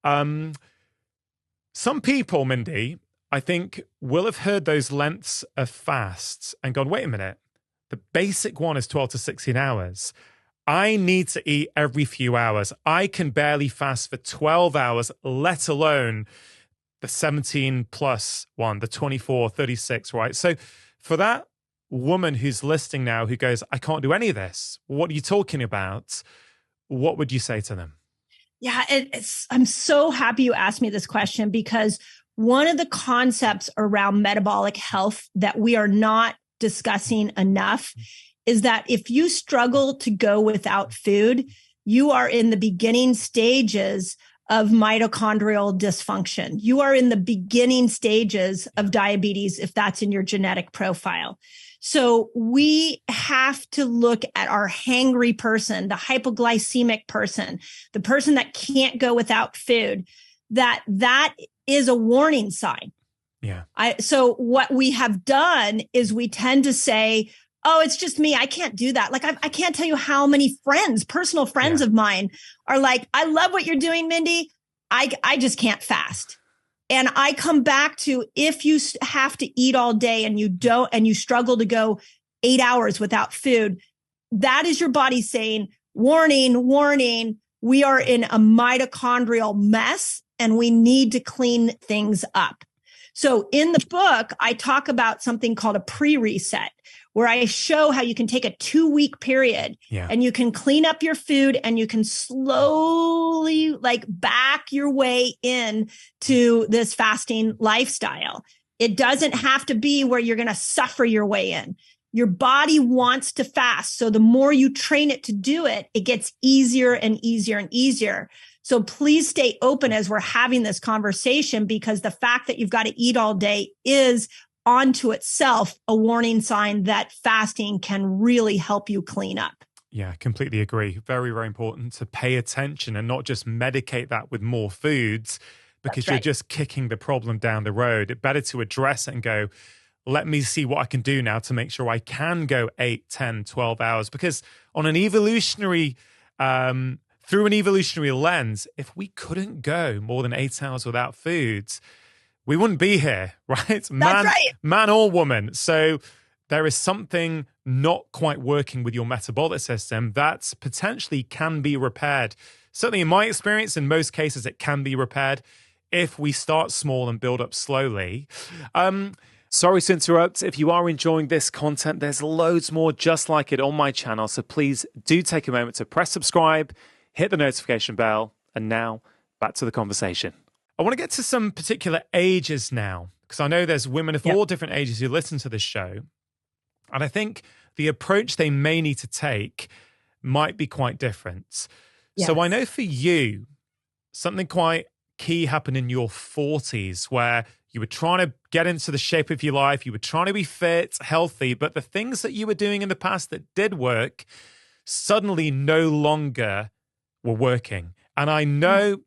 Some people, Mindy, I think will have heard those lengths of fasts and gone, wait a minute, the basic one is 12 to 16 hours. I need to eat every few hours. I can barely fast for 12 hours, let alone the 17 plus one, the 24, 36, right? So for that woman who's listening now who goes, I can't do any of this, what are you talking about? What would you say to them? Yeah, I'm so happy you asked me this question, because one of the concepts around metabolic health that we are not discussing enough is that if you struggle to go without food, you are in the beginning stages of mitochondrial dysfunction. You are in the beginning stages of diabetes if that's in your genetic profile. So we have to look at our hangry person, the hypoglycemic person, the person that can't go without food, that is a warning sign. Yeah. So what we have done is we tend to say, oh, it's just me. I can't do that. Like, I can't tell you how many personal friends of mine are like, I love what you're doing, Mindy. I just can't fast. And I come back to, if you have to eat all day and you struggle to go 8 hours without food, that is your body saying, warning, warning, we are in a mitochondrial mess and we need to clean things up. So in the book, I talk about something called a pre-reset, where I show how you can take a 2-week period and you can clean up your food and you can slowly back your way in to this fasting lifestyle. It doesn't have to be where you're going to suffer your way in. Your body wants to fast. So the more you train it to do it, it gets easier and easier and easier. So please stay open as we're having this conversation, because the fact that you've got to eat all day is onto itself a warning sign that fasting can really help you clean up. Yeah, completely agree. Very, very important to pay attention and not just medicate that with more foods, because you're just kicking the problem down the road. It's better to address it and go, let me see what I can do now to make sure I can go 8, 10, 12 hours. Because on an evolutionary, through an evolutionary lens, if we couldn't go more than 8 hours without foods, we wouldn't be here, right? Man or woman. So there is something not quite working with your metabolic system that potentially can be repaired. Certainly in my experience, in most cases, it can be repaired if we start small and build up slowly. Sorry to interrupt. If you are enjoying this content, there's loads more just like it on my channel. So please do take a moment to press subscribe, hit the notification bell, and now back to the conversation. I want to get to some particular ages now, because I know there's women of all different ages who listen to this show. And I think the approach they may need to take might be quite different. Yes. So I know for you, something quite key happened in your 40s where you were trying to get into the shape of your life. You were trying to be fit, healthy, but the things that you were doing in the past that did work suddenly no longer were working. And I know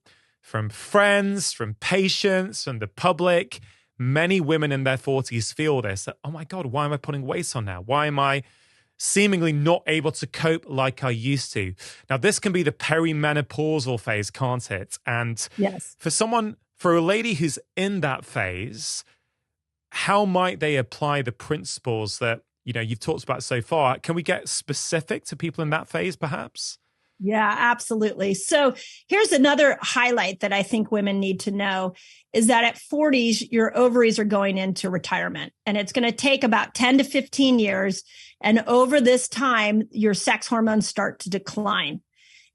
from friends, from patients, from the public, many women in their 40s feel this, that, oh my God, why am I putting weight on now? Why am I seemingly not able to cope like I used to? Now, this can be the perimenopausal phase, can't it? And for a lady who's in that phase, how might they apply the principles that, you've talked about so far? Can we get specific to people in that phase, perhaps? Yeah, absolutely. So here's another highlight that I think women need to know is that at 40s, your ovaries are going into retirement, and it's going to take about 10 to 15 years. And over this time, your sex hormones start to decline.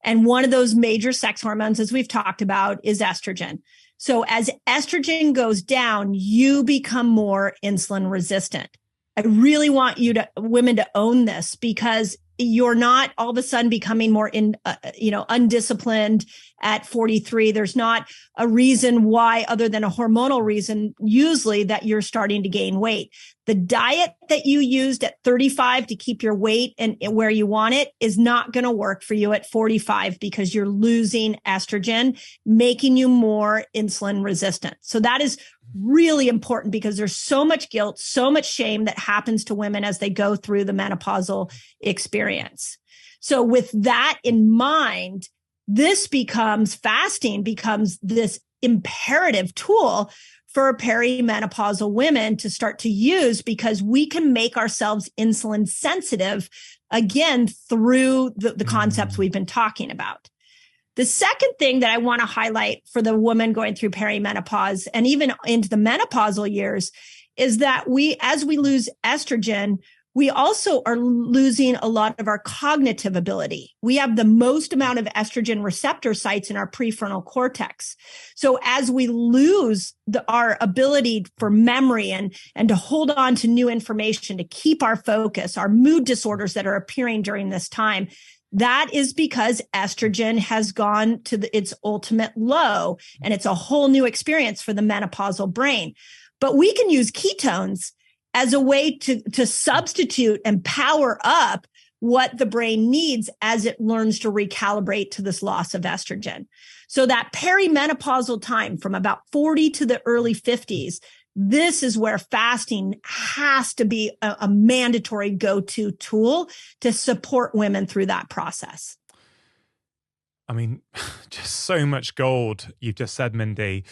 And one of those major sex hormones, as we've talked about, is estrogen. So as estrogen goes down, you become more insulin resistant. I really want women to own this, because you're not all of a sudden becoming more undisciplined at 43. There's not a reason why, other than a hormonal reason, usually, that you're starting to gain weight. The diet that you used at 35 to keep your weight and where you want it is not going to work for you at 45, because you're losing estrogen, making you more insulin resistant. So that is really important, because there's so much guilt, so much shame that happens to women as they go through the menopausal experience. So with that in mind, Fasting becomes this imperative tool for perimenopausal women to start to use, because we can make ourselves insulin sensitive again through the concepts we've been talking about. The second thing that I want to highlight for the woman going through perimenopause and even into the menopausal years is that as we lose estrogen, we also are losing a lot of our cognitive ability. We have the most amount of estrogen receptor sites in our prefrontal cortex. So as we lose our ability for memory and to hold on to new information, to keep our focus, our mood disorders that are appearing during this time, that is because estrogen has gone to its ultimate low, and it's a whole new experience for the menopausal brain. But we can use ketones as a way to substitute and power up what the brain needs as it learns to recalibrate to this loss of estrogen. So that perimenopausal time from about 40 to the early 50s, this is where fasting has to be a mandatory go-to tool to support women through that process. I mean, just so much gold you've just said, Mindy.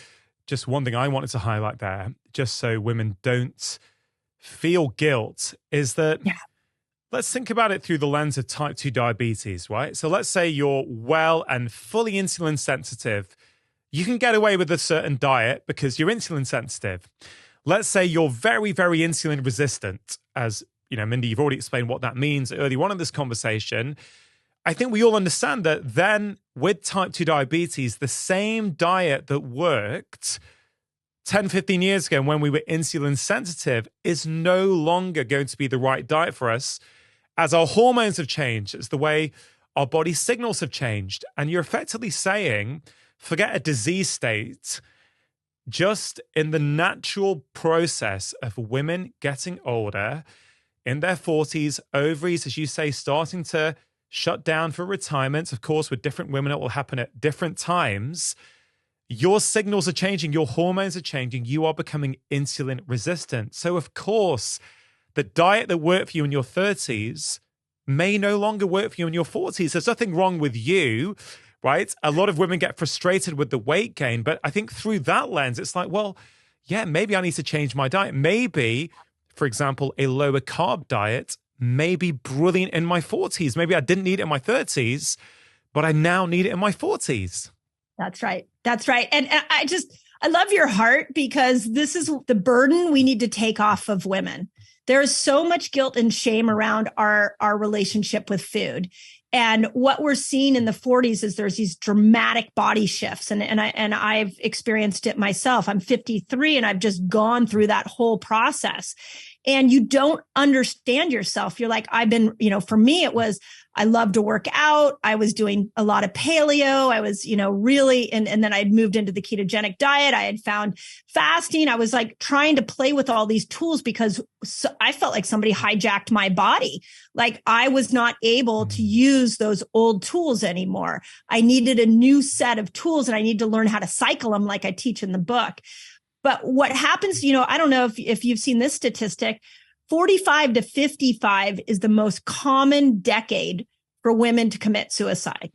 Just one thing I wanted to highlight there, just so women don't feel guilt, is that let's think about it through the lens of type 2 diabetes, right? So let's say you're well and fully insulin sensitive. You can get away with a certain diet because you're insulin sensitive. Let's say you're very, very insulin resistant. As you know, Mindy, you've already explained what that means early on in this conversation. I think we all understand that then with type 2 diabetes, the same diet that worked 10, 15 years ago when we were insulin sensitive is no longer going to be the right diet for us, as our hormones have changed. It's the way our body signals have changed. And you're effectively saying, forget a disease state, just in the natural process of women getting older, in their 40s, ovaries, as you say, starting to shut down for retirement. Of course, with different women, it will happen at different times. Your signals are changing, your hormones are changing, you are becoming insulin resistant. So of course, the diet that worked for you in your 30s may no longer work for you in your 40s. There's nothing wrong with you, right? A lot of women get frustrated with the weight gain, but I think through that lens, it's like, well, yeah, maybe I need to change my diet. Maybe, for example, a lower carb diet may be brilliant in my 40s. Maybe I didn't need it in my 30s, but I now need it in my 40s. That's right. That's right. And I love your heart, because this is the burden we need to take off of women. There is so much guilt and shame around our relationship with food. And what we're seeing in the 40s is there's these dramatic body shifts. And I've experienced it myself. I'm 53 and I've just gone through that whole process. And you don't understand yourself. You're like, for me, it was, I love to work out. I was doing a lot of paleo. I was, really, and then I'd moved into the ketogenic diet. I had found fasting. I was like trying to play with all these tools because I felt like somebody hijacked my body. Like I was not able to use those old tools anymore. I needed a new set of tools, and I need to learn how to cycle them like I teach in the book. But what happens, I don't know if you've seen this statistic, 45 to 55 is the most common decade for women to commit suicide.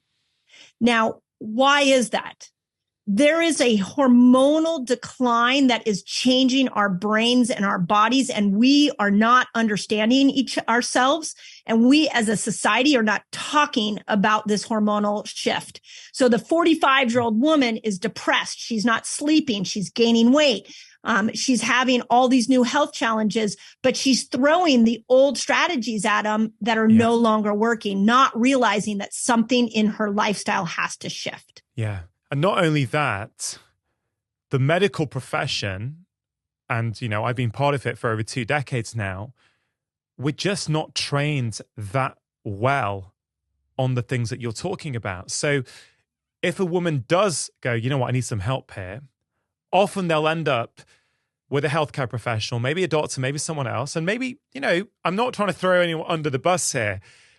Now, why is that? There is a hormonal decline that is changing our brains and our bodies, and we are not understanding ourselves. And we as a society are not talking about this hormonal shift. So the 45-year-old woman is depressed. She's not sleeping. She's gaining weight. She's having all these new health challenges, but she's throwing the old strategies at them that are no longer working, not realizing that something in her lifestyle has to shift. Yeah. And not only that, the medical profession, and, I've been part of it for over 2 decades now, we're just not trained that well on the things that you're talking about. So if a woman does go, you know what, I need some help here, often they'll end up with a healthcare professional, maybe a doctor, maybe someone else. And maybe, I'm not trying to throw anyone under the bus here,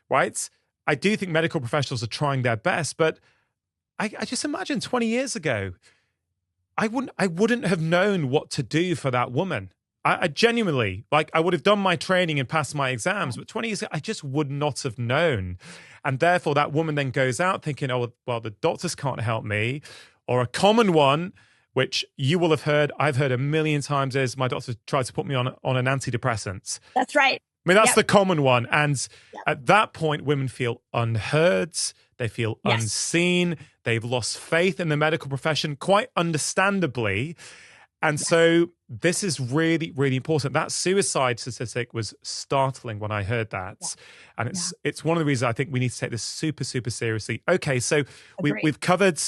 right? I do think medical professionals are trying their best, but I just imagine 20 years ago, I wouldn't have known what to do for that woman. I genuinely, like, I would have done my training and passed my exams, but 20 years ago, I just would not have known. And therefore, that woman then goes out thinking, oh, well, the doctors can't help me. Or a common one, which you will have heard, I've heard a million times, is my doctor tried to put me on an antidepressant. That's right. I mean, that's the common one. And at that point, women feel unheard. They feel unseen. They've lost faith in the medical profession, quite understandably. And so this is really, really important. That suicide statistic was startling when I heard that. And it's one of the reasons I think we need to take this super, super seriously. Okay, so we've covered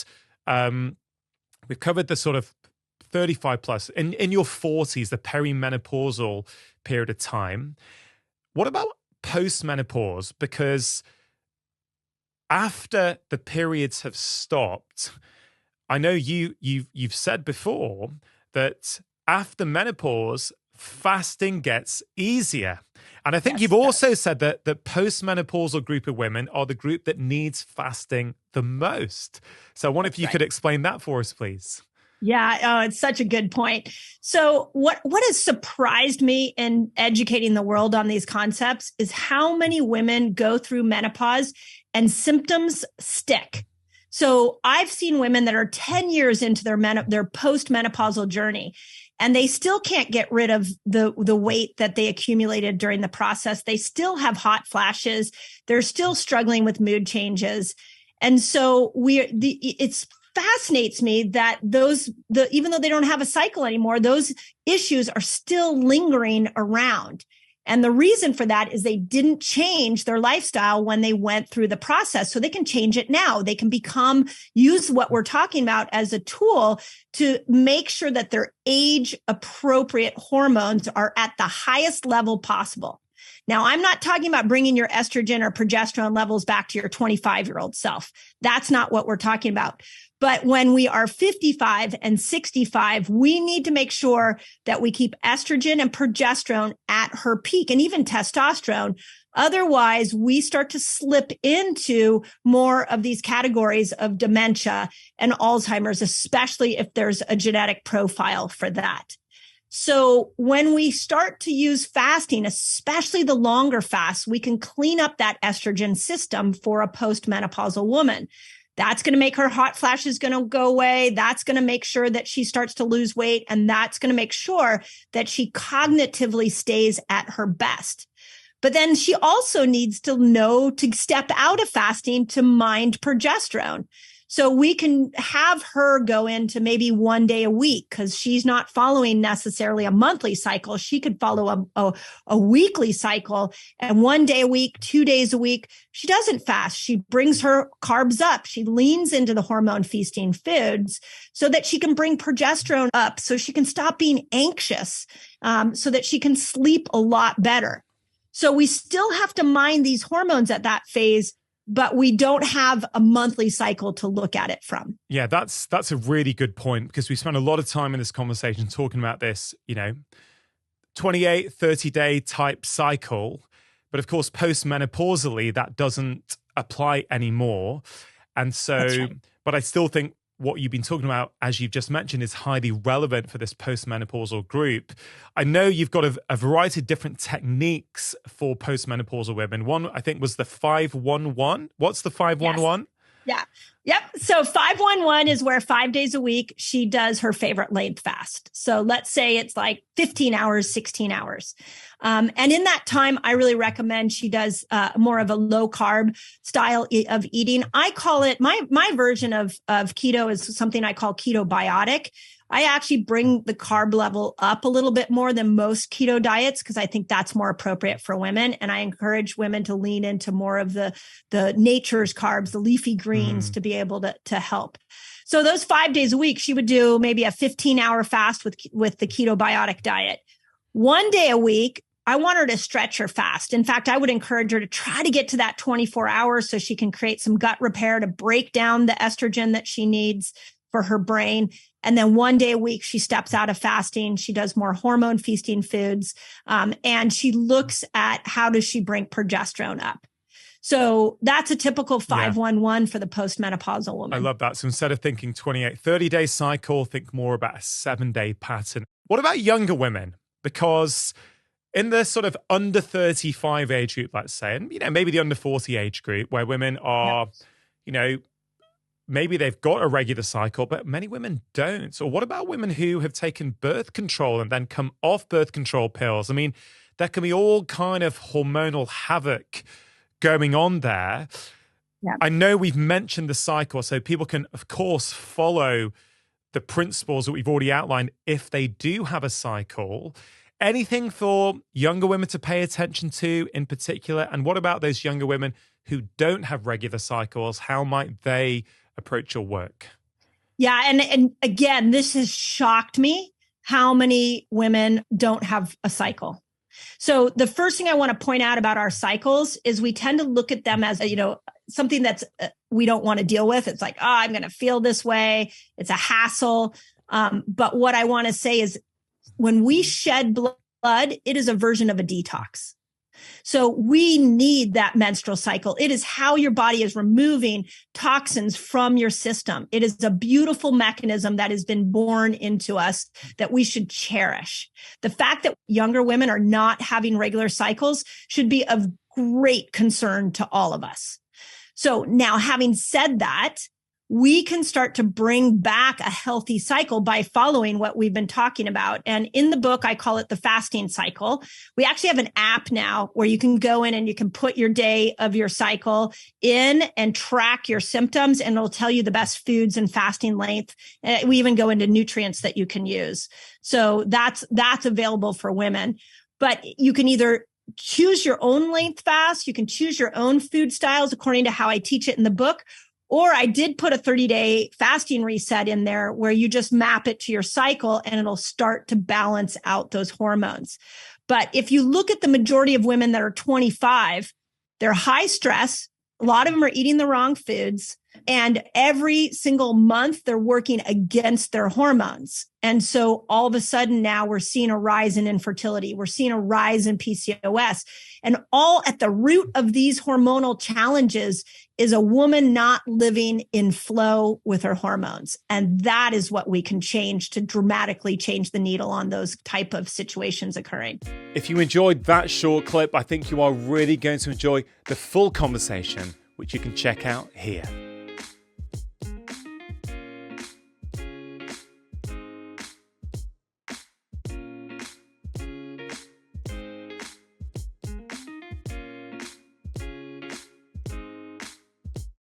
the sort of 35 plus. In your 40s, the perimenopausal period of time. What about postmenopause? Because after the periods have stopped, I know you've said before that after menopause, fasting gets easier. And I think you've also said that the postmenopausal group of women are the group that needs fasting the most. So I wonder if you could explain that for us, please. Yeah, oh, it's such a good point. So what has surprised me in educating the world on these concepts is how many women go through menopause and symptoms stick. So I've seen women that are 10 years into their postmenopausal journey, and they still can't get rid of the weight that they accumulated during the process. They still have hot flashes. They're still struggling with mood changes. And so it's fascinates me that even though they don't have a cycle anymore, those issues are still lingering around. And the reason for that is they didn't change their lifestyle when they went through the process. So they can change it now. They can use what we're talking about as a tool to make sure that their age appropriate hormones are at the highest level possible. Now, I'm not talking about bringing your estrogen or progesterone levels back to your 25-year-old self. That's not what we're talking about. But when we are 55 and 65, we need to make sure that we keep estrogen and progesterone at her peak, and even testosterone. Otherwise, we start to slip into more of these categories of dementia and Alzheimer's, especially if there's a genetic profile for that. So when we start to use fasting, especially the longer fasts, we can clean up that estrogen system for a postmenopausal woman. That's going to make her hot flashes going to go away. That's going to make sure that she starts to lose weight. And that's going to make sure that she cognitively stays at her best. But then she also needs to know to step out of fasting to mind progesterone. So we can have her go into maybe 1 day a week because she's not following necessarily a monthly cycle. She could follow a weekly cycle, and 1 day a week, 2 days a week, she doesn't fast. She brings her carbs up. She leans into the hormone feasting foods so that she can bring progesterone up, so she can stop being anxious, so that she can sleep a lot better. So we still have to mind these hormones at that phase, but we don't have a monthly cycle to look at it from. Yeah, that's a really good point, because we spent a lot of time in this conversation talking about this, 28, 30-day type cycle. But of course, postmenopausally, that doesn't apply anymore. And so, but I still think what you've been talking about, as you've just mentioned, is highly relevant for this postmenopausal group. I know you've got a variety of different techniques for postmenopausal women. One, I think, was the 5-1-1. What's the 5-1-1? Yeah. Yep. So 5-1-1 is where 5 days a week she does her favorite length fast. So let's say it's like 15 hours, 16 hours. And in that time, I really recommend she does more of a low carb style of eating. I call it my version of keto is something I call keto biotic. I actually bring the carb level up a little bit more than most keto diets because I think that's more appropriate for women. And I encourage women to lean into more of the nature's carbs, the leafy greens to be able to help. So those 5 days a week, she would do maybe a 15-hour fast with the keto biotic diet. 1 day a week, I want her to stretch her fast. In fact, I would encourage her to try to get to that 24 hours so she can create some gut repair to break down the estrogen that she needs for her brain. And then 1 day a week, she steps out of fasting. She does more hormone feasting foods. And she looks at how does she bring progesterone up. So that's a typical 5-1-1 for the postmenopausal woman. I love that. So instead of thinking 28, 30-day cycle, think more about a 7-day pattern. What about younger women? because in the sort of under 35 age group, let's say, and, maybe the under 40 age group where women are, maybe they've got a regular cycle, but many women don't. Or what about women who have taken birth control and then come off birth control pills? I mean, there can be all kind of hormonal havoc going on there. Yeah. I know we've mentioned the cycle, so people can, of course, follow the principles that we've already outlined if they do have a cycle. Anything for younger women to pay attention to in particular? And what about those younger women who don't have regular cycles? How might they approach your work? Yeah. And again, this has shocked me how many women don't have a cycle. So the first thing I want to point out about our cycles is we tend to look at them as, something that's we don't want to deal with. It's like, I'm going to feel this way. It's a hassle. But what I want to say is when we shed blood, it is a version of a detox. So we need that menstrual cycle. It is how your body is removing toxins from your system. It is a beautiful mechanism that has been born into us that we should cherish. The fact that younger women are not having regular cycles should be of great concern to all of us. So now, having said that, we can start to bring back a healthy cycle by following what we've been talking about. And in the book, I call it the fasting cycle. We actually have an app now where you can go in and you can put your day of your cycle in and track your symptoms, and it'll tell you the best foods and fasting length. We even go into nutrients that you can use. So that's available for women. But you can either choose your own length fast, you can choose your own food styles according to how I teach it in the book. Or I did put a 30-day fasting reset in there where you just map it to your cycle and it'll start to balance out those hormones. But if you look at the majority of women that are 25, they're high stress. A lot of them are eating the wrong foods. And every single month, they're working against their hormones. And so all of a sudden now we're seeing a rise in infertility. We're seeing a rise in PCOS. And all at the root of these hormonal challenges is a woman not living in flow with her hormones. And that is what we can change to dramatically change the needle on those type of situations occurring. If you enjoyed that short clip, I think you are really going to enjoy the full conversation, which you can check out here.